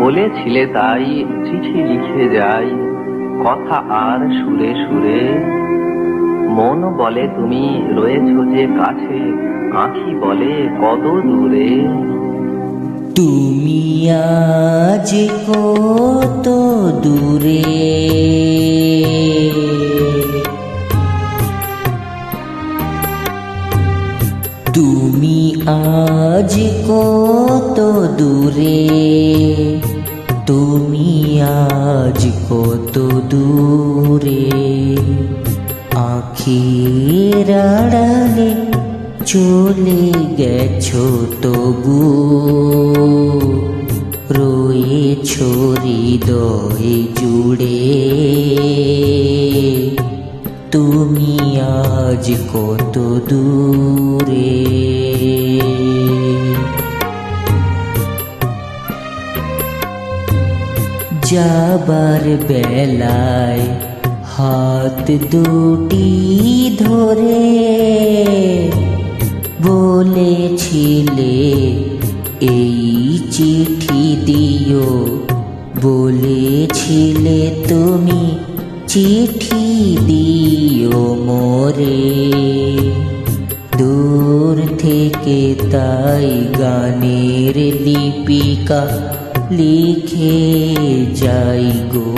বলেছিলে তাই চিঠি লিখে যাই, কথা আর সুরে সুরে। মন বলে তুমি রয়েছ যে কাছে, আঁখি বলে কত দূরে। তুমি আজ কত দূরে, তুমি আজ কত দূরে, তুমি আজ কত দূরে। আখির আড়ালে চলে গেছো তবু, রয়েছ হৃদয়ে জুড়ে। তুমি আজ কত দূরে। যাবার বেলায় হাত দুটি ধরে বলেছিলে এই চিঠি দিও, বলেছিলে তুমি চিঠি দিও মোরে। দূর থেকে তাই গানের লিপিকা লিখে যাই গো,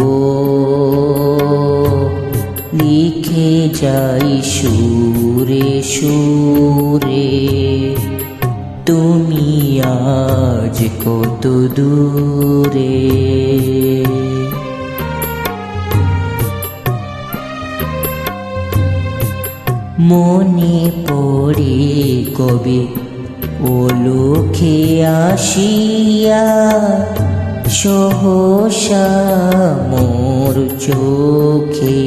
লিখে যাই সুরে সুরে। তুমি আজ কত দূরে। মনে পড়ে কবে ওলোকে আসিয়া, সহসা মোর চোখে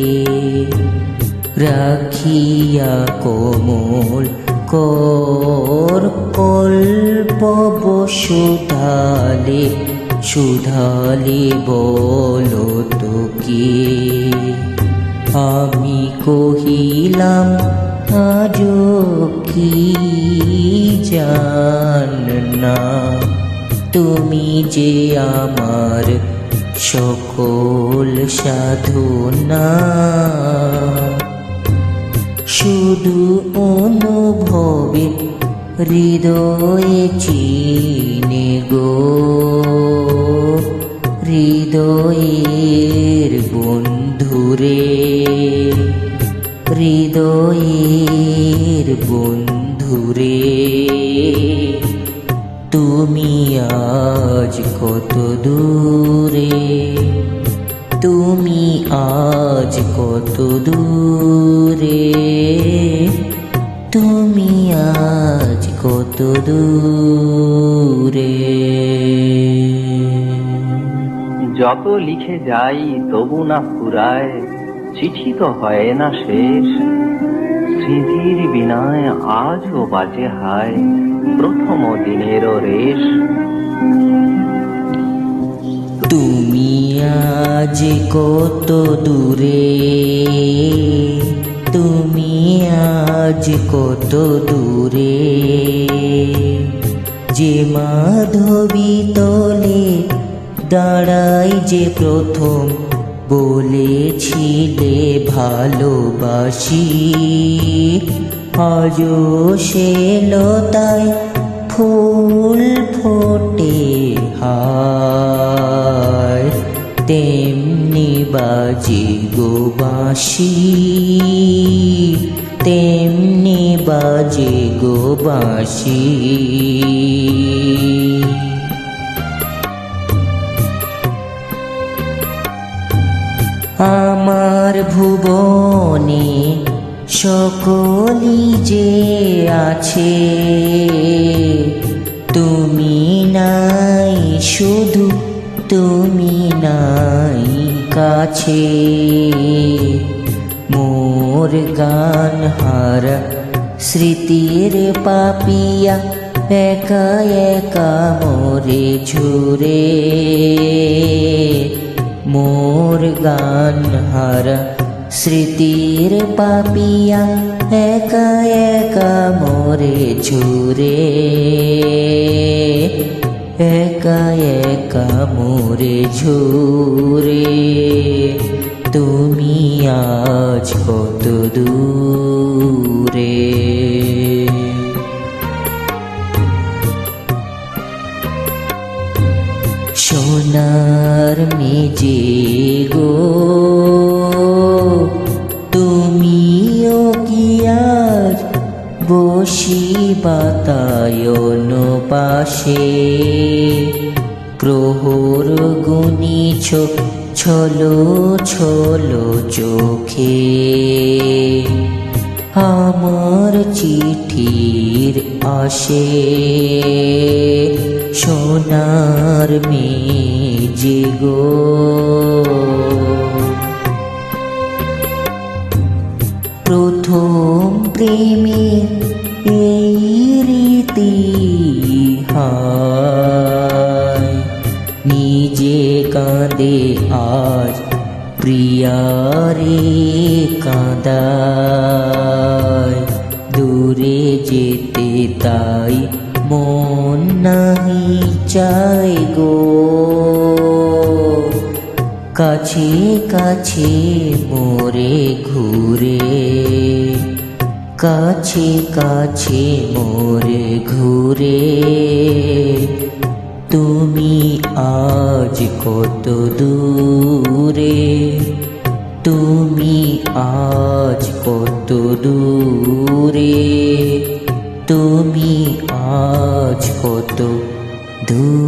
রাখিয়া কোমল কর কল্প বসুধালে, সুধালে বলো তো কে। আমি কহিলাম আজও কি জানা, তুমি যে আমার সকল সাধনা। শুধু অনুভবে হৃদয়ে চিনে গো, হৃদয়ের বন্ধুরে, হৃদয়ের বন্ধুরে। তুমি আজ কত দূরে, তুমি আজ কত দূরে, তুমি আজ কত দূরে। যত লিখে যাই তবু না ফুরায়, চিঠি তো হয় না শেষ। স্মৃতির বিনায় আজও বাজে হায় প্রথম দিনেরও রেশ। তুমি আজ কত দূরে, তুমি আজ কত দূরে। যে মাধবী তলে দাঁড়াই যে প্রথম বলেছিলে ভালোবাসি, আজও সে লতায় ফুল ফোটে হায়, তেমনি বাজে গো বাঁশি, তেমনি বাজে গো বাঁশি। আমার ভুবনে সকলই যে আছে, তুমি নাই শুধু, তুমি নাই কাছে। মোর গান হারা স্মৃতির পাপিয়া, একা একা মোরে ঝুরে। মোর গান হারা স্মৃতির পাপিয়া, একা একা মোরে ঝুরে, একা একা একা মোরে ঝুরে, তুমি আজ কত দূরে। সোনার মেজে গো তুমিও কি আজ বসি বাতায়ন পাশে, প্রহর গুনিছ ছলো ছলো চোখে, আমার চিঠির আসে সোনার মেজে গো। প্রথম প্রেমের এই রীতি হায়, নিজে কাঁদে আজ প্রিয়ারে কাঁদায়, দূরে যেতে তাই মন নাহি চায় গো, কাছে কাছে মোরে ঘুরে, কাছে কাছে মোরে ঘুরে, তুমি আজ কত দূরে, তুমি আজ কত দূরে, তুমি আজ কত দূরে।